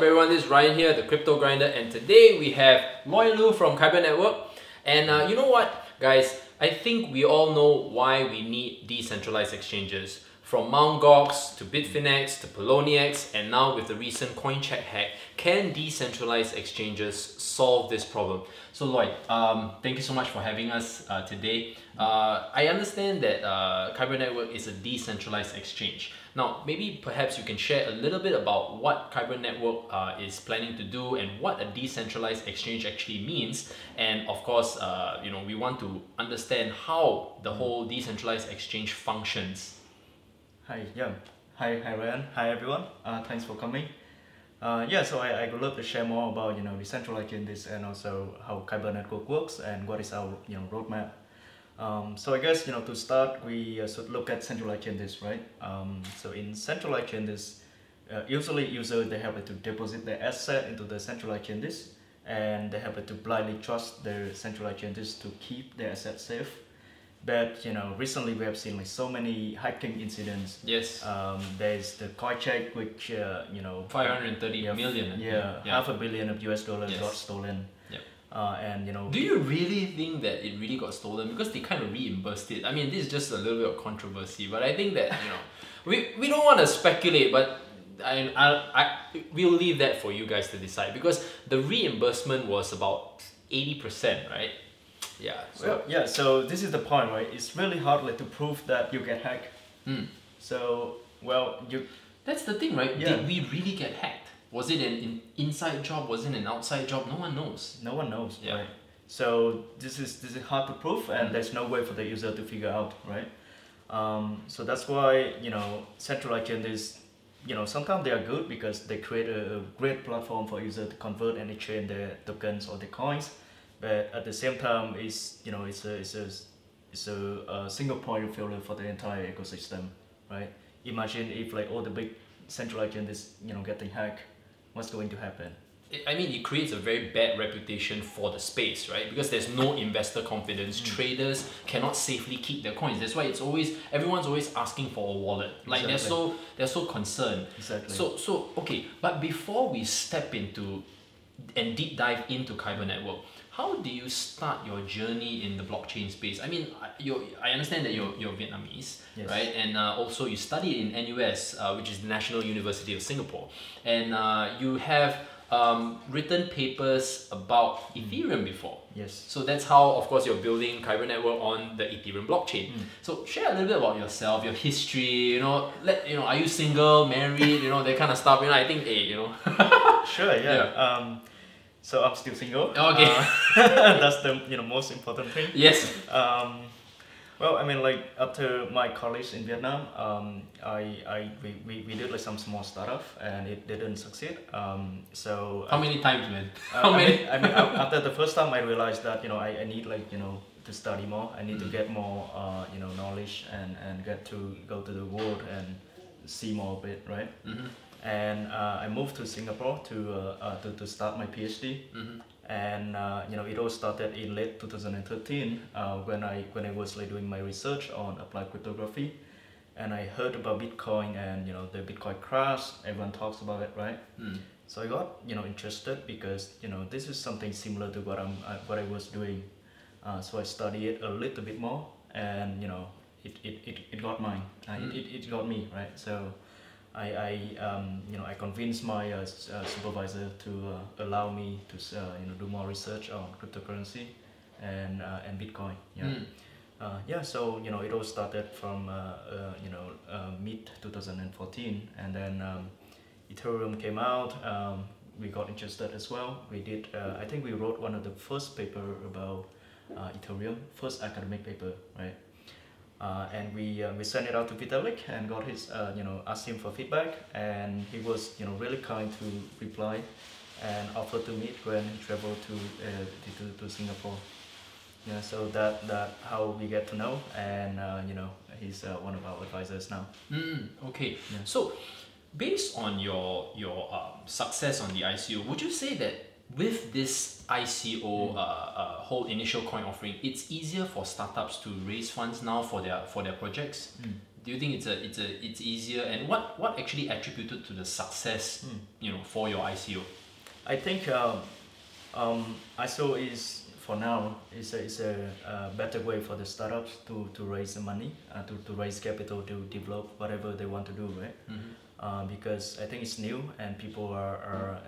everyone? This is Ryan here, the Crypto Grinder, and today we have Loy Lu from KyberNetwork. And you know what, guys? I think we all know why we need decentralized exchanges. From Mt. Gox to Bitfinex to Poloniex, and now with the recent CoinCheck hack, can decentralized exchanges solve this problem? So Lloyd, thank you so much for having us today. I understand that KyberNetwork is a decentralized exchange. Now, maybe perhaps you can share a little bit about what KyberNetwork is planning to do and what a decentralized exchange actually means. And of course, we want to understand how the whole decentralized exchange functions. Hi Ryan. Hi everyone. Thanks for coming. So I would love to share more about decentralized exchanges and also how KyberNetwork works and what is our roadmap. So I guess to start we should look at centralized exchanges, right? So in centralized exchanges, usually users they have to deposit their asset into the centralized exchanges, and they have to blindly trust their centralized exchanges to keep their assets safe. But recently we have seen like so many hacking incidents. Yes. There's the CoinCheck, which 530 million. Yeah, $500 million of US dollars Yes. got stolen. Yep. And do you really think that it really got stolen? Because they kind of reimbursed it. I mean, this is just a little bit of controversy, but I think that we don't want to speculate, but we'll leave that for you guys to decide, because the reimbursement was about 80%, right? Yeah. So this is the point, right? It's really hard to prove that you get hacked. So that's the thing, right? Yeah. Did we really get hacked? Was it an inside job? Was it an outside job? No one knows. No one knows, Yeah. right? So this is hard to prove, and there's no way for the user to figure out, right? So that's why centralized exchanges, sometimes they are good because they create a great platform for users to convert and exchange their tokens or their coins. But at the same time, it's a single point of failure for the entire ecosystem, right? Imagine if like all the big centralized exchanges getting hacked, what's going to happen? It creates a very bad reputation for the space, right? Because there's no investor confidence. Traders cannot safely keep their coins. That's why everyone's always asking for a wallet. Like Exactly. they're so concerned. Exactly. So okay, but before we step into and deep dive into KyberNetwork, how do you start your journey in the blockchain space? I mean, I understand that you're Vietnamese, Yes. right? And also you studied in NUS, which is the National University of Singapore, and you have written papers about Ethereum before. Yes. So that's how, of course, you're building KyberNetwork on the Ethereum blockchain. So share a little bit about yourself, your history. Are you single, married? That kind of stuff. I think, Sure. Yeah. So I'm still single. Okay. That's the most important thing. Yes. Well, I mean, like after my college in Vietnam, we did like some small startup and it didn't succeed. So how many times, man? After the first time, I realized that I need to study more. I need to get more knowledge and get to go to the world and see more of it, right? And I moved to Singapore to start my PhD. And it all started in late 2013 when I was doing my research on applied cryptography, and I heard about Bitcoin and the Bitcoin crash. Everyone talks about it, right? So I got interested because this is something similar to what I was doing. So I studied it a little bit more, and it got mine. It got me, right? So I convinced my supervisor to allow me to do more research on cryptocurrency and Bitcoin. So it all started from mid 2014, and then Ethereum came out. We got interested as well. We did. I think we wrote one of the first paper about Ethereum, first academic paper, right? And we sent it out to Vitalik and got his asked him for feedback, and he was really kind to reply and offered to meet when he traveled to Singapore. So that how we get to know, and he's one of our advisors now. Okay. Yeah. So based on your success on the ICO, would you say that with this ICO whole initial coin offering, it's easier for startups to raise funds now for their projects? Do you think it's easier? And what actually attributed to the success, for your ICO? I think ICO is for now is a better way for the startups to raise the money, to raise capital to develop whatever they want to do, right? Because I think it's new and people are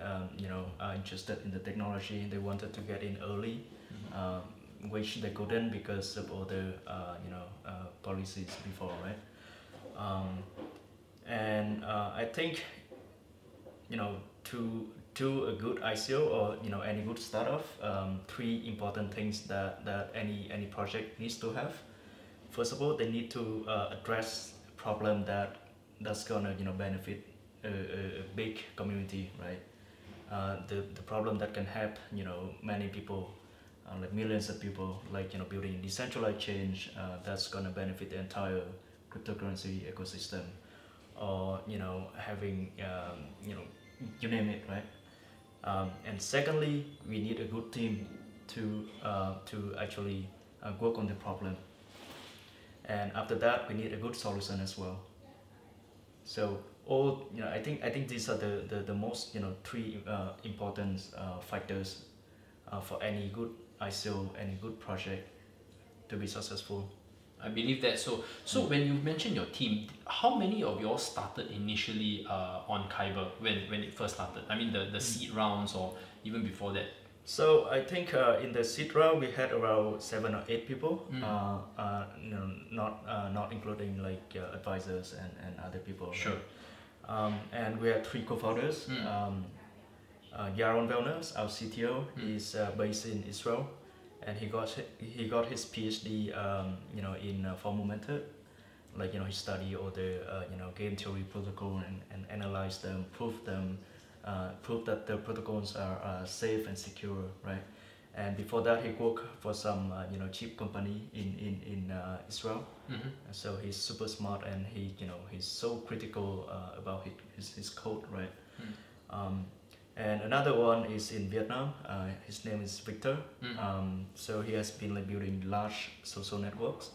interested in the technology. They wanted to get in early, which they couldn't because of all the policies before, right? I think to do a good ICO or any good startup, three important things that any project needs to have. First of all, they need to address problem that's gonna benefit a big community, right? The problem that can help many people, like millions of people, like building decentralized change that's gonna benefit the entire cryptocurrency ecosystem, or having you name it, right? And secondly, we need a good team to actually work on the problem. And after that, we need a good solution as well. So all I think these are the most three important factors for any good ICO, any good project to be successful. I believe that. So when you mentioned your team, how many of you all started initially on Kyber when it first started? I mean the seed rounds or even before that? So I think in the seed round we had around 7 or 8 people, not including like advisors and other people. Sure. Right? And we had 3 co-founders. Yaron Wellness, our CTO, is based in Israel, and he got his PhD in formal method, like he studied all the game theory protocol and analyzed them, proved that the protocols are safe and secure, right? And before that, he worked for some chip company in Israel. So he's super smart, and he's so critical about his code, right? And another one is in Vietnam. His name is Victor. So he has been building large social networks.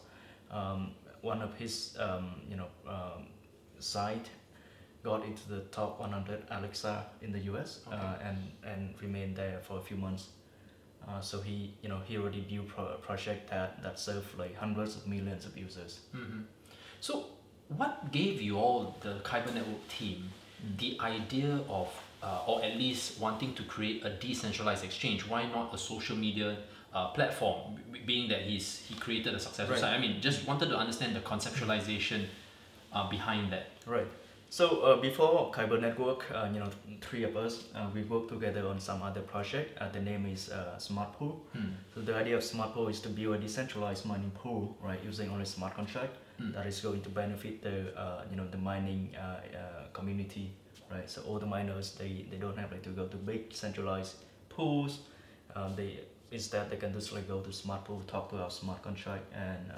One of his site got into the top 100 Alexa in the US, and remained there for a few months. So he already built a project that served hundreds of millions of users. So what gave you all, the KyberNetwork team, the idea of or at least wanting to create a decentralized exchange? Why not a social media platform, being that he created a successful site? I mean, just wanted to understand the conceptualization behind that. Right. So before KyberNetwork, 3 of us, we worked together on some other project. The name is Smart Pool. So the idea of Smart Pool is to build a decentralized mining pool, right, using only smart contract that is going to benefit the mining community, right? So all the miners, they don't have to go to big centralized pools. Instead they can just go to Smart Pool, talk to our smart contract, and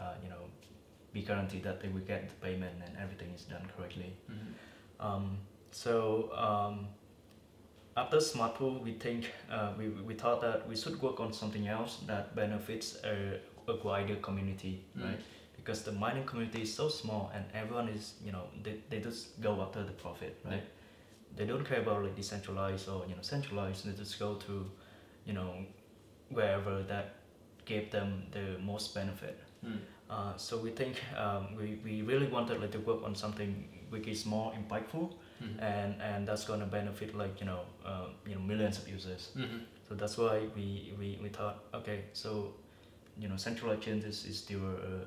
be guaranteed that they will get the payment and everything is done correctly. After Smart Pool, we thought that we should work on something else that benefits a wider community, right? Because the mining community is so small, and everyone is they just go after the profit, right? They don't care about decentralized or centralized. They just go to wherever that gave them the most benefit. So we think we really wanted to work on something which is more impactful, and that's going to benefit millions of users. So that's why we thought, okay, so centralized change is still a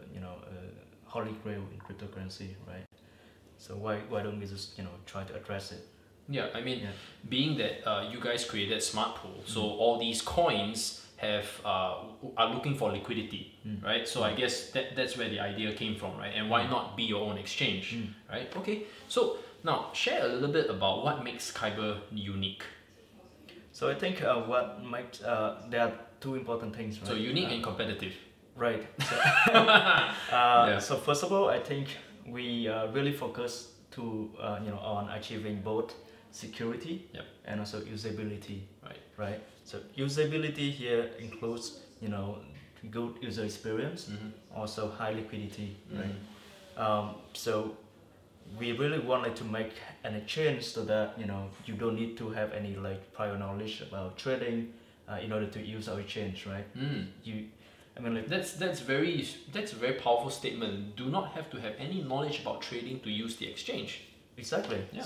holy grail in cryptocurrency, right? So why don't we just try to address it? Yeah, I mean, being that you guys created Smart Pool, so all these coins are looking for liquidity, right? So I guess that's where the idea came from, right? And why not be your own exchange, right? Okay, so now share a little bit about what makes Kyber unique. So I think what makes there are 2 important things, right? So unique and competitive. Right. So first of all, I think we really focus on achieving both security and also usability. Right. So usability here includes good user experience, also high liquidity, right? So we really wanted to make an exchange so that you don't need to have any like prior knowledge about trading in order to use our exchange, right? I mean, like that's a very powerful statement. Do not have to have any knowledge about trading to use the exchange. Exactly. Yeah.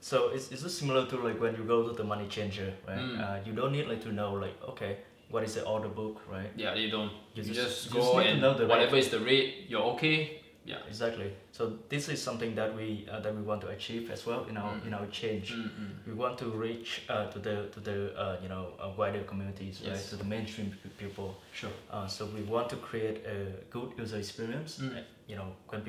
So it's just similar to like when you go to the money changer, right? You don't need like to know like, okay, what is the order book, right? Yeah, you don't. You just need go to and know the whatever rate. is the rate, you're okay. Yeah. Exactly. So this is something that we want to achieve as well in our change. We want to reach to the wider communities, right? To the mainstream people. Sure. So we want to create a good user experience. When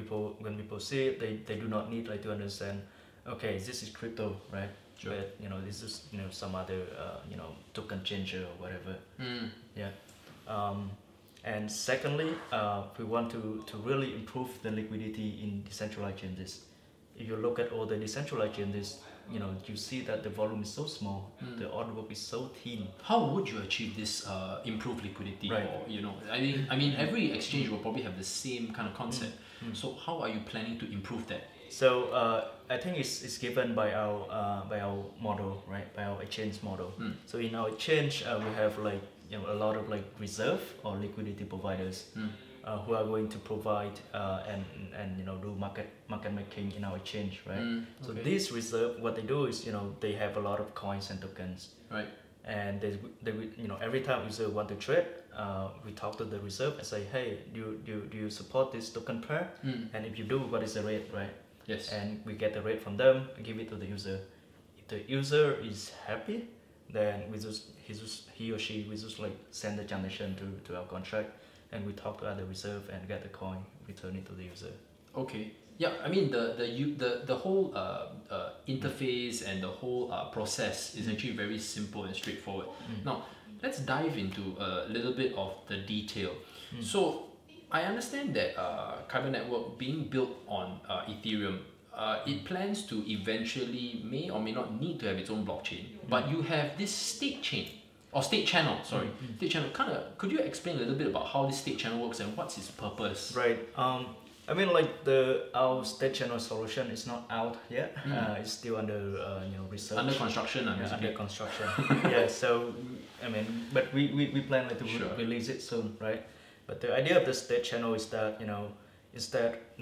people see it, they do not need like to understand. Okay, this is crypto, right? Sure. But this is some other token changer or whatever. Yeah. And secondly, we want to really improve the liquidity in decentralized chains. If you look at all the decentralized chains, you see that the volume is so small, the order book is so thin. How would you achieve this improved liquidity? Right. Or I mean, every exchange will probably have the same kind of concept. So how are you planning to improve that? So I think it's given by our model, right? By our exchange model. So in our exchange, we have like a lot of like reserve or liquidity providers who are going to provide and do market making in our exchange, right? So this reserve, what they do is they have a lot of coins and tokens, right? And they every time user want to trade, we talk to the reserve and say, hey, do you support this token pair? And if you do, what is the rate, right? Yes. And we get the rate from them and give it to the user. If the user is happy, then he or she will just like send the transaction to our contract, and we talk to other reserve and get the coin, return it to the user. Okay. Yeah, I mean the whole interface and the whole process is actually very simple and straightforward. Now let's dive into a little bit of the detail. So I understand that KyberNetwork being built on Ethereum, it plans to eventually may or may not need to have its own blockchain, but you have this state chain or state channel. State channel. Could you explain a little bit about how this state channel works and what's its purpose? Right. I mean, like our state channel solution is not out yet. It's still under research. Under construction. Under construction. Yeah. So I mean, but we plan like to release it soon, right? But the idea of the state channel is that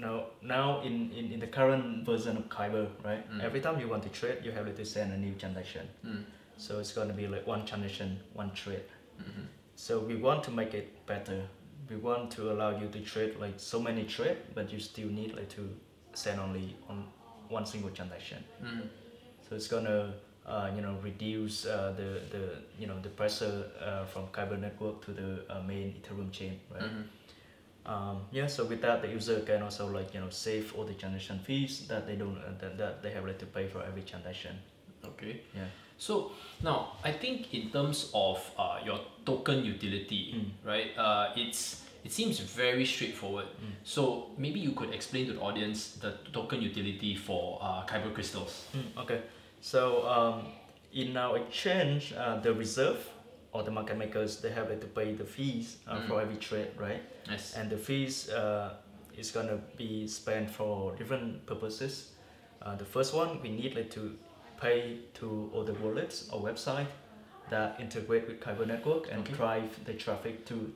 now in the current version of Kyber, right? Every time you want to trade, you have to send a new transaction. So it's going to be like one transaction, one trade. So we want to make it better. We want to allow you to trade like so many trades, but you still need like to send only on one single transaction. So it's gonna reduce the pressure from KyberNetwork to the main Ethereum chain, right? So with that, the user can also like save all the transaction fees that they don't that they have like to pay for every transaction. Okay. Yeah. So now I think in terms of your token utility, right? It seems very straightforward. So maybe you could explain to the audience the token utility for Kyber crystals. Okay. So in our exchange, the reserve or the market makers, they have to pay the fees for every trade, right? Yes. And the fees is gonna be spent for different purposes. The first one, we need to pay to all the wallets or website that integrate with KyberNetwork and drive the traffic to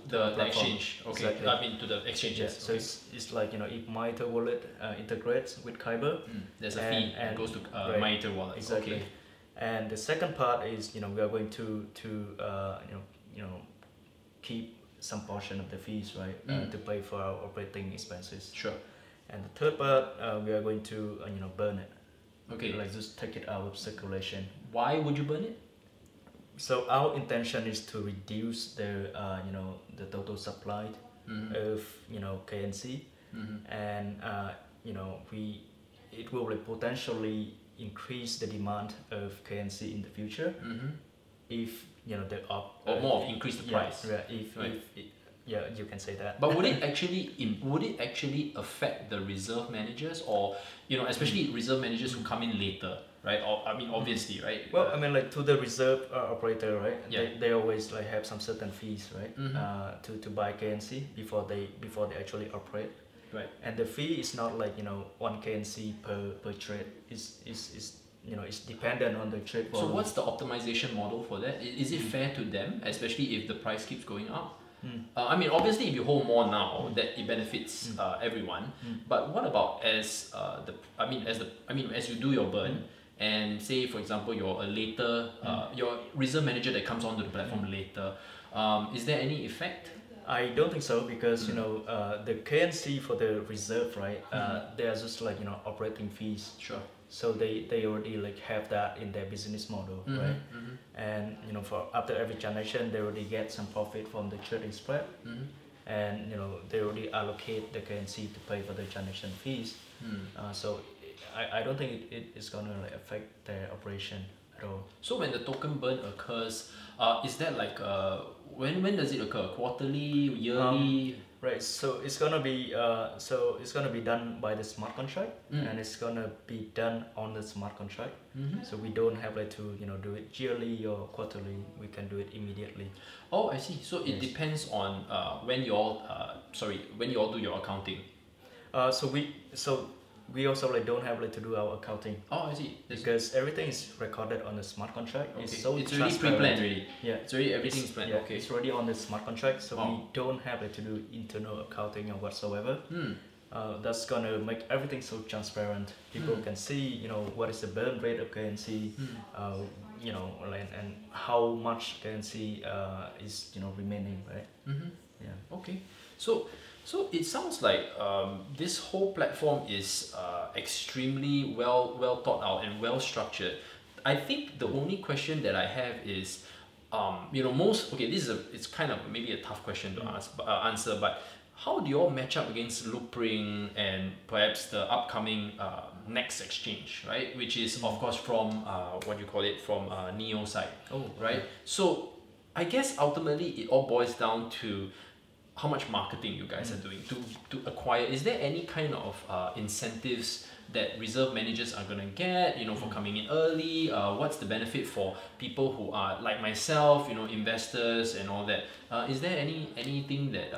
the exchange. Okay. Exactly. I mean to the exchanges. Yeah. So it's like if MyEther wallet integrates with Kyber, there's a fee that goes to MyEther wallet. Exactly. Okay. And the second part is we are going to keep some portion of the fees, right, to pay for our operating expenses. Sure. And the third part, we are going to burn it. Okay. Like just take it out of circulation. Why would you burn it? So our intention is to reduce the total supply of KNC, and it will potentially increase the demand of KNC in the future if or more increase the price. Yeah, you can say that. But would it actually affect the reserve managers, or especially reserve managers who come in later, right? Or I mean, obviously, right? Well, I mean, like to the reserve operator, right? Yeah. They always have some certain fees, right? To buy KNC before they actually operate. Right. And the fee is not like 1 KNC per trade. It's dependent on the trade So volume. what's the optimization model for that? Is it fair to them, especially if the price keeps going up? I mean, obviously, if you hold more now, that it benefits everyone. But what about as as you do your burn, and say for example you're a later your reserve manager that comes onto the platform later, is there any effect? I don't think so, because the KNC for the reserve, right? They are just like operating fees. Sure. So they already like have that in their business model, right? And for after every transaction, they already get some profit from the trading spread, and they already allocate the KNC to pay for the transaction fees. So I don't think it's gonna like affect their operation at all. So when the token burn occurs, is that like when does it occur? Quarterly, yearly? Right. So it's gonna be done by the smart contract, and it's gonna be done on the smart contract. So we don't have like to do it yearly or quarterly. We can do it immediately. Oh, I see. So it depends on when you all do your accounting. So we also like don't have like to do our accounting. Oh, I see. Because everything is recorded on the smart contract. Okay. It's already pre-planned already. Yeah, it's already everything's planned. Okay, it's already on the smart contract, so we don't have like to do internal accounting or whatsoever. That's gonna make everything so transparent. People can see what is the burn rate of KNC, and how much KNC is remaining, right? Yeah. Okay. So it sounds like this whole platform is extremely well thought out and well structured. I think the only question that I have is, it's kind of maybe a tough question to answer, but how do you all match up against Loopring and perhaps the upcoming next exchange, right? Which is of course from from Neo side. Oh, right. So I guess ultimately it all boils down to how much marketing you guys are doing to acquire. Is there any kind of incentives that reserve managers are gonna get, for coming in early? What's the benefit for people who are like myself, investors and all that? Is there anything that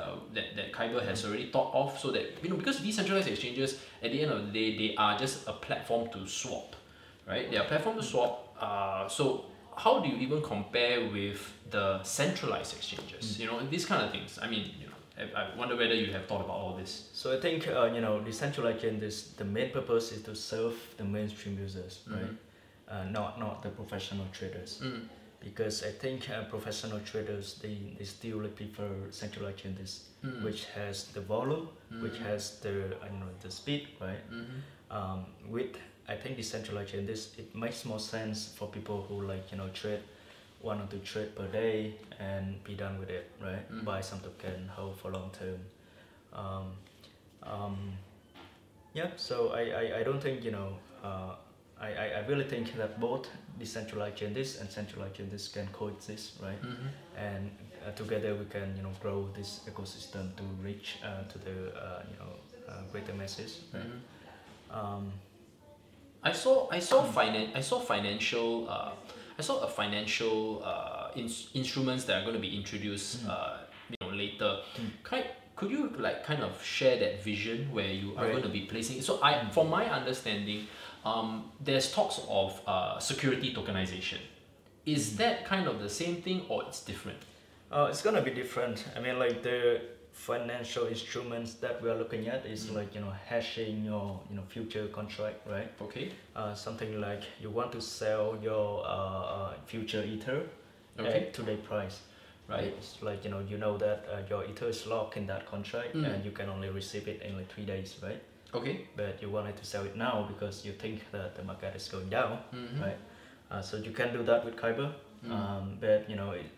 Kyber has already thought of, so that because decentralized exchanges at the end of the day, they are just a platform to swap, right? They are a platform to swap. So how do you even compare with the centralized exchanges? These kind of things. I mean, I wonder whether you have thought about all this. So I think decentralized exchanges, the main purpose is to serve the mainstream users, right? Not the professional traders. Because I think professional traders they still prefer centralized exchanges, which has the volume, which has the speed, right? With I think decentralized exchanges, it makes more sense for people who trade 1 or 2 trades per day and be done with it, right? Buy some token, hold for long term. So I don't think I really think that both decentralized exchanges and centralized exchanges can coexist, right? And together we can grow this ecosystem to reach to the greater masses, right? I saw financial instruments that are going to be introduced later. Could you kind of share that vision where you are going to be placing it? So from my understanding, there's talks of security tokenization. Is that kind of the same thing, or it's different? It's gonna be different. I mean, like the financial instruments that we are looking at is hashing your future contract, right? Okay. Something like you want to sell your future ether at today price, right? It's like that your ether is locked in that contract and you can only receive it in 3 days, right? Okay. But you wanted to sell it now because you think that the market is going down, right? So you can do that with Kyber. But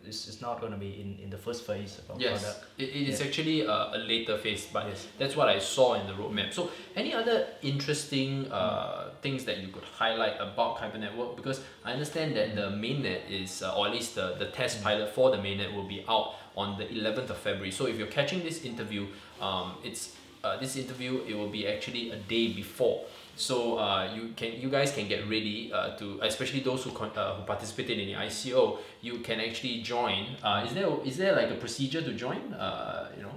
it's not going to be in the first phase of our product. It is actually a later phase, but that's what I saw in the roadmap. So any other interesting things that you could highlight about KyberNetwork? Because I understand that the mainnet is, or at least the test pilot for the mainnet will be out on the 11th of February. So if you're catching this interview, it will be actually a day before So you guys can get ready to, especially those who participated in the ICO, you can actually join. Is there like a procedure to join?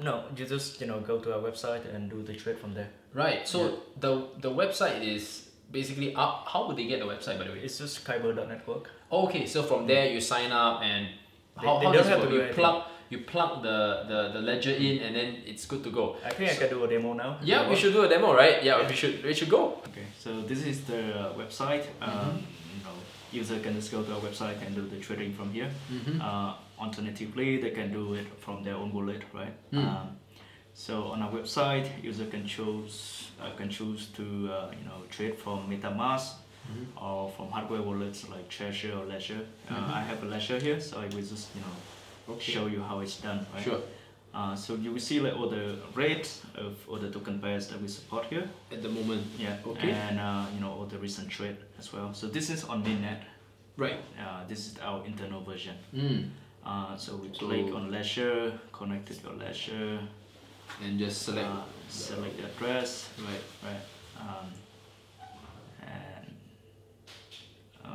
No, you just go to our website and do the trade from there. Right. So the website is basically up. How would they get the website, by the way? It's just KyberNetwork. Okay, so from there you sign up, and They how don't does it have work? to do anything. You plug the ledger in, and then it's good to go. I think I can do a demo now. Yeah, we should do a demo, right? Yeah, we should go. Okay, so this is the website. User can just go to our website and do the trading from here. Alternatively, they can do it from their own wallet, right? So on our website, user can choose to trade from MetaMask or from hardware wallets like Treasure or Ledger. I have a Ledger here, so I will just show you how it's done, right? Sure. So you will see like all the rates of all the token pairs that we support here At the moment. yeah. Okay. And all the recent trade as well. So this is on mainnet. Right. This is our internal version. So we So- click on Ledger, connect to your Ledger, And just select. select the address, Right. right? And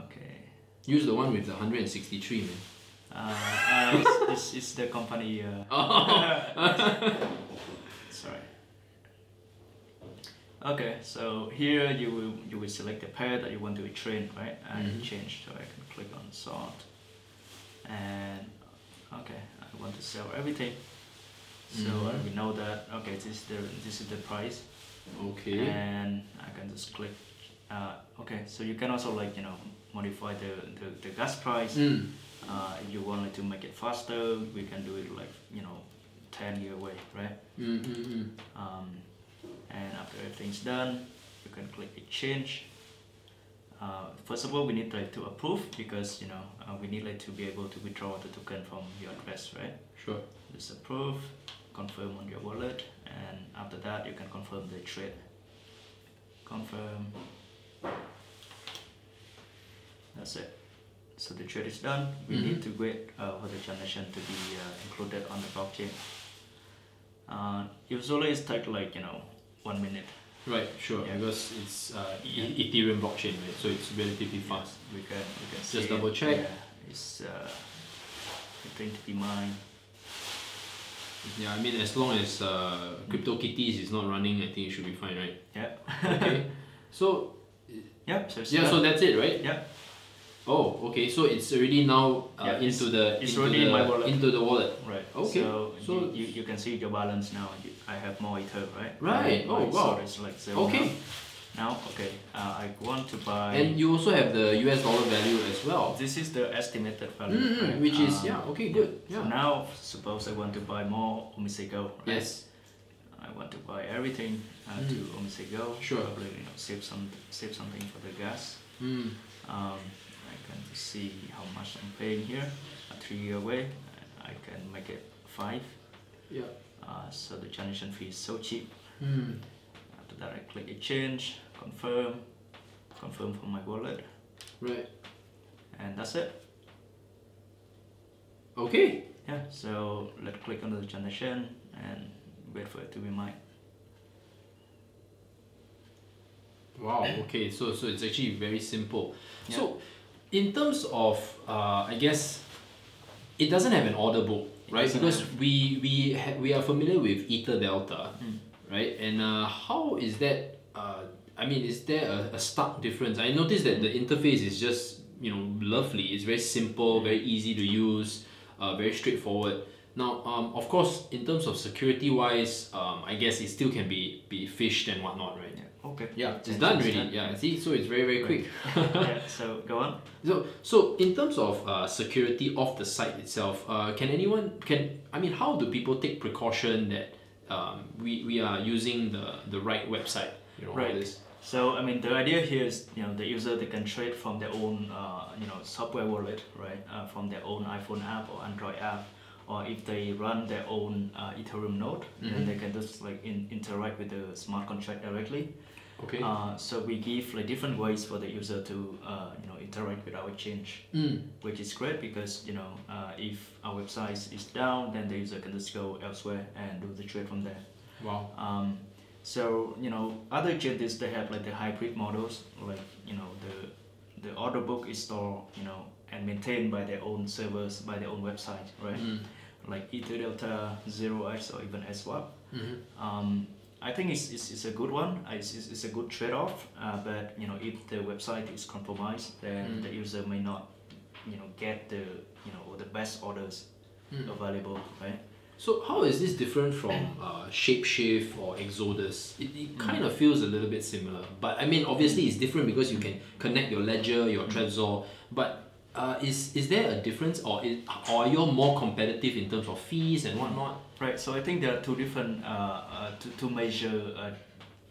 okay. Use the one with the 163, man. It's the company. Sorry. Okay, so here you will select the pair that you want to trade, right? And change. So I can click on sort. And okay, I want to sell everything. So we know that okay, this is the price. Okay. And I can just click. Okay, so you can also modify the gas price. If you wanted to make it faster, we can do it 10-year way, right? And after everything's done, you can click exchange. First of all, we need to approve because we need to be able to withdraw the token from your address, right? Sure. Just approve, confirm on your wallet, and after that you can confirm the trade. Confirm. That's it. So the trade is done. We need to wait for the transaction to be included on the blockchain. Usually it's take 1 minute. Right, sure. Yeah. Because it's Ethereum blockchain, right? So it's relatively fast. We can see Just it. double check. Yeah, it's going to be mine. Yeah, I mean, as long as CryptoKitties is not running, I think it should be fine, right? Yeah. Okay. So Yeah. So it's yeah, done. so that's it, right? Yeah. Oh, okay. So it's already now Yeah, into it's already in my wallet. into the wallet. Right. Okay. So you can see your balance now. I have more Ether, right? Right. Oh, wow. So it's like zero Okay. now. Okay. I want to buy. And you also have the US dollar value as well. This is the estimated value, right? Which is okay, good. So Yeah. now, suppose I want to buy more Omisego, right? Yes. I want to buy everything to Omisego. Sure. Probably save something for the gas. I can see how much I'm paying here. A 3-year way, I can make it 5. Yeah. So the transaction fee is so cheap. After that, I click exchange, confirm from my wallet, Right. and that's it. Okay. Yeah. So let's click on the transaction and wait for it to be mine. Wow. Okay. So it's actually very simple. Yeah. So in terms of I guess it doesn't have an order book, right? doesn't Because have. we are familiar with Ether Delta, right? And how is that? I mean, is there a stark difference? I noticed that the interface is just lovely. It's very simple, very easy to use, very straightforward. Now, of course, in terms of security wise, I guess it still can be phished and whatnot, right? Yeah. Okay. Yeah, it's done already. Yeah, see, so it's very very quick. Yeah. So go on. So in terms of security of the site itself, how do people take precaution that we are using the right website? All Right. this. So I mean, the idea here is the user, they can trade from their own software wallet, right? From their own iPhone app or Android app, or if they run their own Ethereum node, then they can just interact with the smart contract directly. Okay. So we give different ways for the user to interact with our exchange, which is great because if our website is down, then the user can just go elsewhere and do the trade from there. Wow. So other chains they have like the hybrid models, like the order book is stored and maintained by their own servers, by their own website, right? Like Ether Delta, 0x, or even SWAP. I think it's a good one. It's a good trade-off. But if the website is compromised, then the user may not get the the best orders available, right? So how is this different from Shapeshift or Exodus? It kind of feels a little bit similar, but I mean obviously it's different because you can connect your ledger, your Trezor. But is there a difference, or are you more competitive in terms of fees and whatnot? Right. So I think there are two different two major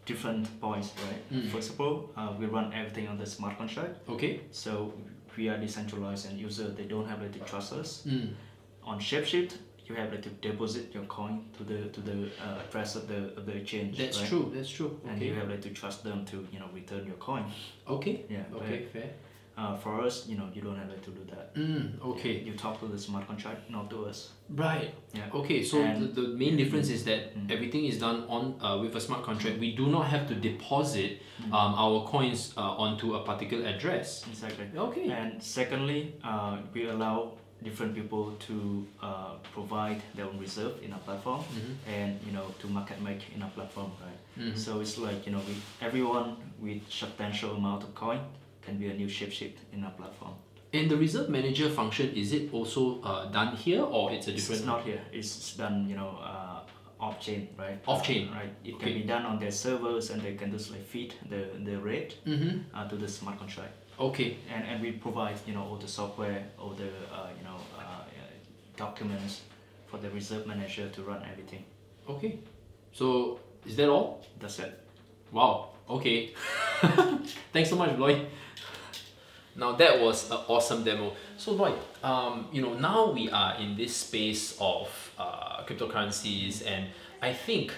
different points, right? First of all, we run everything on the smart contract. Okay. So we are decentralized, and user they don't have to trust us. On Shapeshift, you have to deposit your coin to the address of the exchange. That's right? true. That's true. Okay. And you have to trust them to return your coin. Okay. Yeah. Okay. Fair. For us, you don't have to do that. Okay. You talk to the smart contract, not to us. Right. Yeah. Okay. So the main difference is that everything is done on with a smart contract. We do not have to deposit our coins onto a particular address. Exactly. Okay. And secondly, we allow different people to provide their own reserve in our platform, and to market make in our platform, right? So it's like everyone with substantial amount of coin can be a new Shapeshift in our platform. And the reserve manager function, is it also done here, or it's a different? It's not here. It's done off chain, right? Off chain, right? It can be done on their servers, and they can just like feed the rate to the smart contract. Okay. And we provide all the software, all the documents for the reserve manager to run everything. Okay. So is that all? That's it. Wow. Okay. Thanks so much, Lloyd. Now that was an awesome demo. So Lloyd, now we are in this space of cryptocurrencies, and I think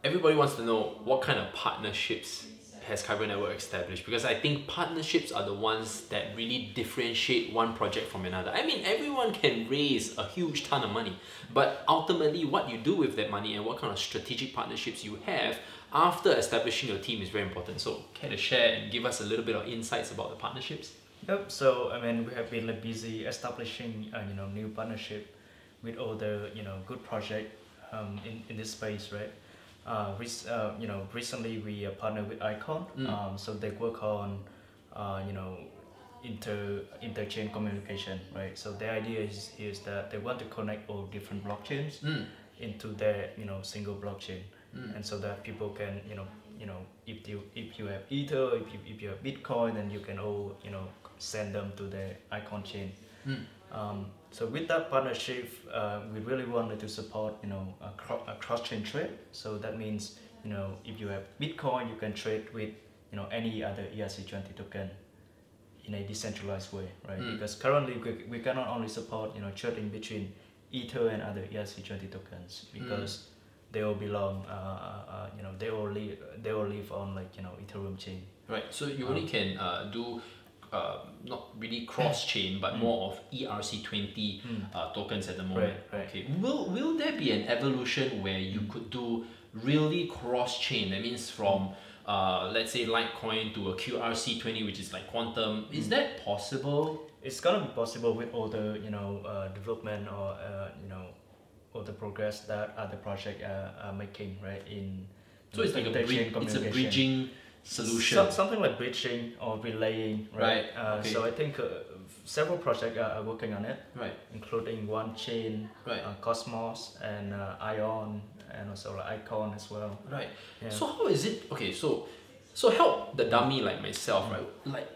everybody wants to know what kind of partnerships has KyberNetwork established, because I think partnerships are the ones that really differentiate one project from another. I mean, everyone can raise a huge ton of money, but ultimately what you do with that money and what kind of strategic partnerships you have after establishing your team is very important. So care to share and give us a little bit of insights about the partnerships? Yep. So I mean, we have been busy establishing new partnership with all the good project in this space, right? Recently we partnered with ICON, so they work on interchain communication, right? So the idea is that they want to connect all different blockchains into their single blockchain, and so that people can if you have Ether, if you have Bitcoin, then you can all send them to the ICON chain. So with that partnership, we really wanted to support a cross-chain trade. So that means if you have Bitcoin, you can trade with any other ERC20 token in a decentralized way, right? Because currently we cannot only support trading between Ether and other ERC20 tokens, because they all belong they all live on like Ethereum chain. Right. So you only can do not really cross-chain, but more of ERC20 tokens at the moment. Right. Okay. Will there be an evolution where you could do really cross-chain? That means from let's say Litecoin to a QRC20, which is like quantum. Is that possible? It's gonna be possible with all the development or all the progress that other project are making, right? So it's like it's a bridging solution. Something like bridging or relaying, right? Okay. So I think several projects are working on it, right? Including One Chain, right? Cosmos, and Ion, and also like Icon as well. Right. Yeah. So how is it? Okay. So help the dummy like myself, right?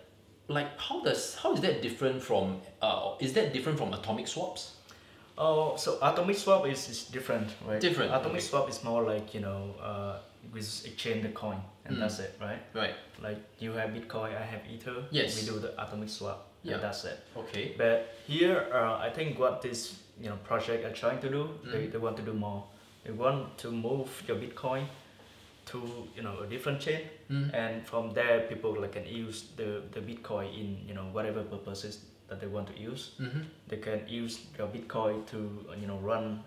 Like how is that different from? Is that different from atomic swaps? Oh, so atomic swap is different, right? Different. Atomic swap is more like we just exchange the coin and that's it, right? Right. Like you have Bitcoin, I have Ether. Yes. We do the atomic swap. Yeah. And that's it. Okay. But here, I think what this project are trying to do, they want to do more. They want to move your Bitcoin to a different chain, and from there people can use the Bitcoin in whatever purposes that they want to use. They can use your Bitcoin to run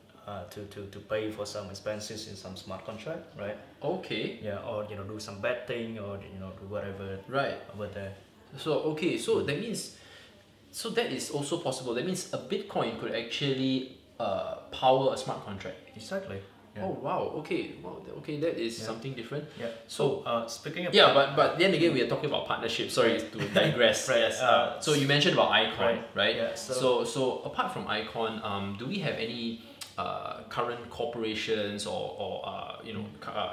to pay for some expenses in some smart contract, right? Okay. Yeah, or do some betting, or do whatever Right. over there. So okay, so that means, so that is also possible. That means a Bitcoin could actually power a smart contract. Exactly. Yeah. Oh wow. Okay. Wow. Okay, that is something different. Yeah. So Speaking of yeah, but then again, we are talking about partnerships. Sorry to digress. Right, Yes. So you mentioned about Icon, right? Yeah, So apart from Icon, do we have any current corporations or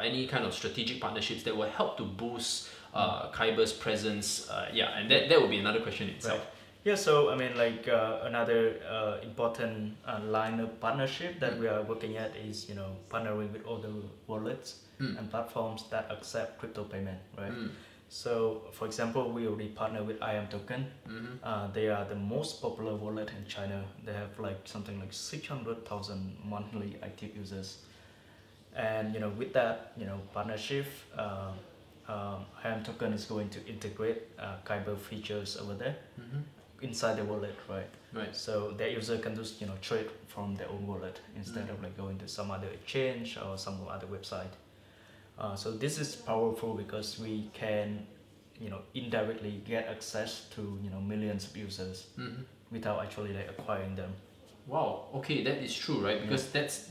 any kind of strategic partnerships that will help to boost Kyber's presence? And that would be another question itself. Right. Yeah, so I mean, like another important line of partnership that we are working at is partnering with other wallets and platforms that accept crypto payment, right? So, for example, we already partner with IM Token. They are the most popular wallet in China. They have like something like 600,000 monthly active users, and with that partnership, IM Token is going to integrate Kyber features over there inside the wallet, right? Right. So their user can just trade from their own wallet instead of like going to some other exchange or some other website. So this is powerful because we can indirectly get access to millions of users without actually like acquiring them. Wow. Okay, that is true, right? Because that's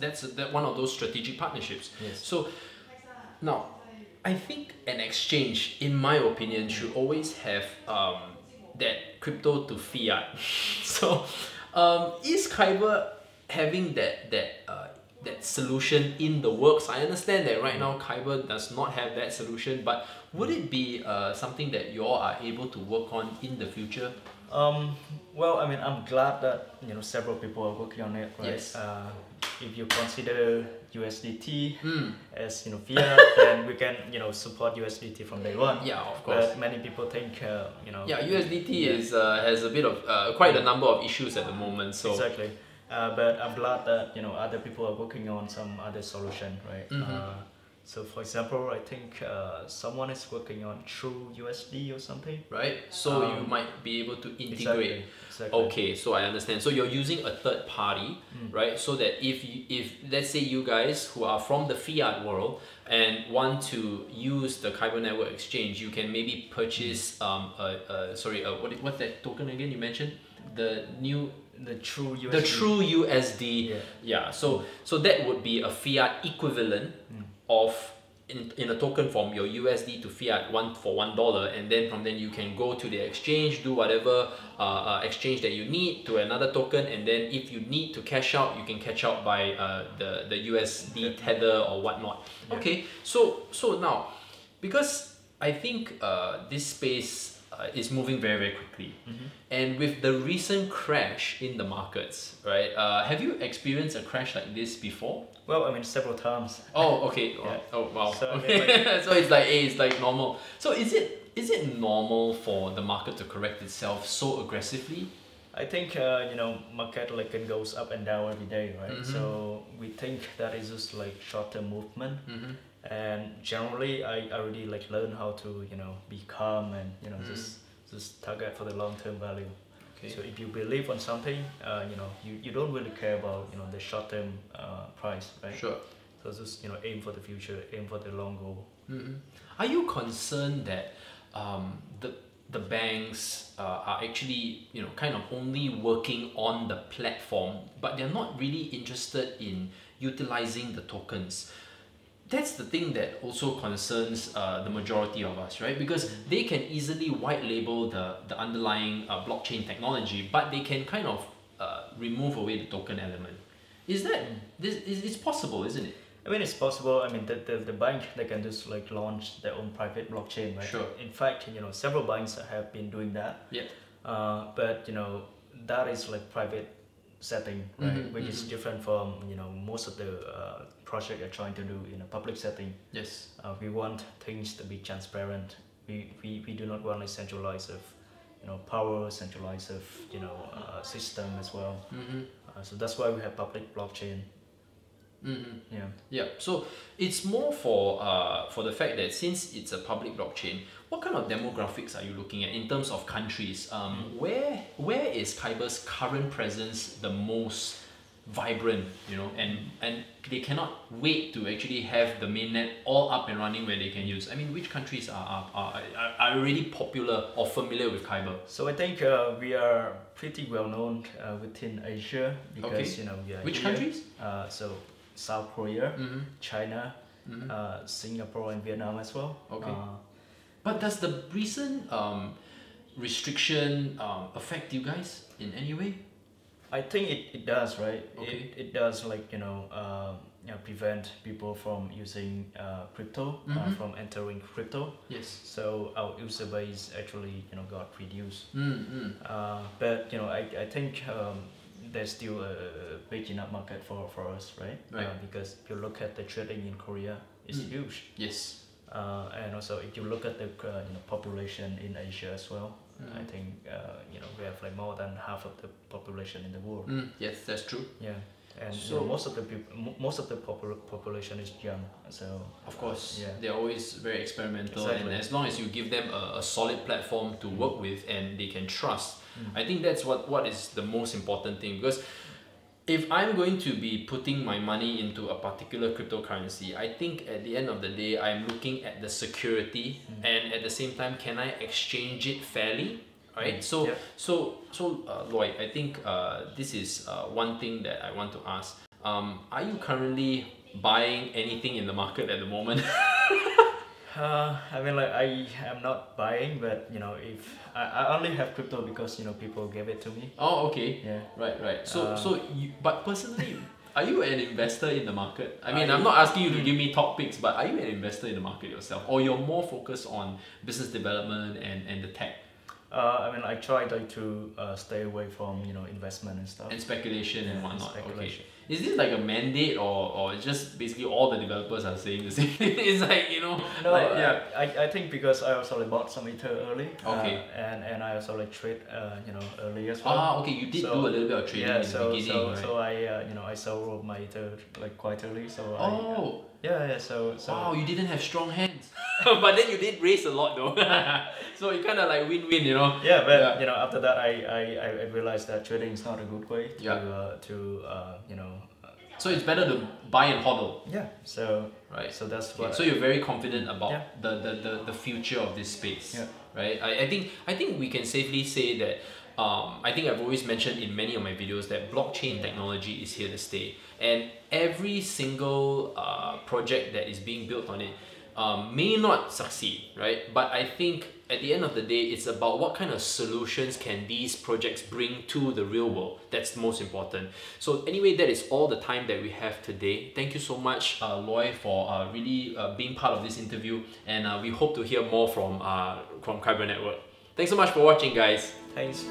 one of those strategic partnerships. Yes. So now, I think an exchange, in my opinion, should always have that crypto to fiat. So, is Kyber having that solution in the works? I understand that right now Kyber does not have that solution, but would it be something that you all are able to work on in the future? Well, I mean, I'm glad that several people are working on it, right? Yes. If you consider USDT as fiat, then we can support USDT from day one. Yeah, of course. But many people think Yeah, USDT is has a bit of quite a number of issues at the moment. So exactly. But I'm glad that other people are working on some other solution, right? So for example, I think someone is working on True USD or something. Right. So you might be able to integrate. Exactly. Okay, so I understand. So you're using a third party, right? So that if let's say you guys who are from the fiat world and want to use the KyberNetwork exchange, you can maybe purchase what's that token again? You mentioned the True USD. The True USD. Yeah. So that would be a fiat equivalent of in a token form your USD to fiat $1, and then from then you can go to the exchange, do whatever exchange that you need to another token, and then if you need to cash out, you can cash out by the USD tether or whatnot. Okay, so now, because I think this space is moving very, very quickly, and with the recent crash in the markets, right? Have you experienced a crash like this before? Well, I mean, several times. Oh, okay. Yeah. Oh, wow. So, I mean, Okay. So it's like normal. So is it normal for the market to correct itself so aggressively? I think market like it goes up and down every day, right? So we think that is just like short-term movement, and generally I already like learn how to be calm and just target for the long-term value. Okay. So if you believe on something, you don't really care about the short-term price, right? Sure. So just aim for the future, aim for the long goal. Are you concerned that the banks are actually kind of only working on the platform, but they're not really interested in utilizing the tokens? That's the thing that also concerns the majority of us, right? Because they can easily white label the underlying blockchain technology, but they can kind of remove away the token element. Is that it's possible, isn't it? I mean, it's possible. I mean, the bank, they can just like launch their own private blockchain, right? Sure. In fact, several banks have been doing that. Yeah. But that is like private setting, right? Which is different from most of the project are trying to do in a public setting. Yes. We want things to be transparent. We do not want a centralized power, centralized system as well. So that's why we have public blockchain. Yeah. So it's more for the fact that since it's a public blockchain, what kind of demographics are you looking at in terms of countries? Where is Kyber's current presence the most vibrant, you know, and they cannot wait to actually have the mainnet all up and running where they can use. I mean, which countries are already popular or familiar with Kyber? So I think we are pretty well known within Asia because we are which here. countries? So South Korea, China, Singapore, and Vietnam as well. Okay. But does the recent restriction affect you guys in any way? I think it does, right? Okay. It does, like prevent people from using crypto, from entering crypto. Yes. So our user base actually got reduced. But I think there's still a big enough market for us, right? Because if you look at the trading in Korea, it's huge. Yes. And also if you look at the population in Asia as well, I think we have like more than half of the population in the world. Yes, that's true. Yeah, and so most of the population is young. So of course, yeah, they're always very experimental, exactly. and as long as you give them a solid platform to work with and they can trust, I think that's what is the most important thing. Because if I'm going to be putting my money into a particular cryptocurrency, I think at the end of the day, I'm looking at the security and at the same time, can I exchange it fairly? Right? So Lloyd, I think this is one thing that I want to ask. Are you currently buying anything in the market at the moment? I mean, like I am not buying, but if I only have crypto because people gave it to me. Oh, okay. Yeah. Right. So but personally, are you an investor in the market? I mean, I'm not asking you to give me top picks, but are you an investor in the market yourself, or you're more focused on business development and the tech? I mean, I try to stay away from investment and stuff. And speculation and whatnot. Speculation. Okay. Is this like a mandate or just basically all the developers are saying the same thing? It's like, No, like, yeah. I think because I also like bought some Ether early. Okay. And I also like trade early as well. Okay, you did do a little bit of trading in the beginning, right? So I I sold my Ether like quite early. So so wow, you didn't have strong hands. But then you did raise a lot though. So it kind of like win-win, Yeah, but after that I realized that trading is not a good way to So it's better to buy and hodl. Yeah. So right. So that's okay. what. So you're very confident about the future of this space. Yeah. Right. I think we can safely say that. I think I've always mentioned in many of my videos that blockchain technology is here to stay, and every single project that is being built on it may not succeed, right? But I think at the end of the day, it's about what kind of solutions can these projects bring to the real world. That's the most important. So anyway, that is all the time that we have today. Thank you so much, Loy, for really being part of this interview, and we hope to hear more from KyberNetwork. Thanks so much for watching, guys. Thanks.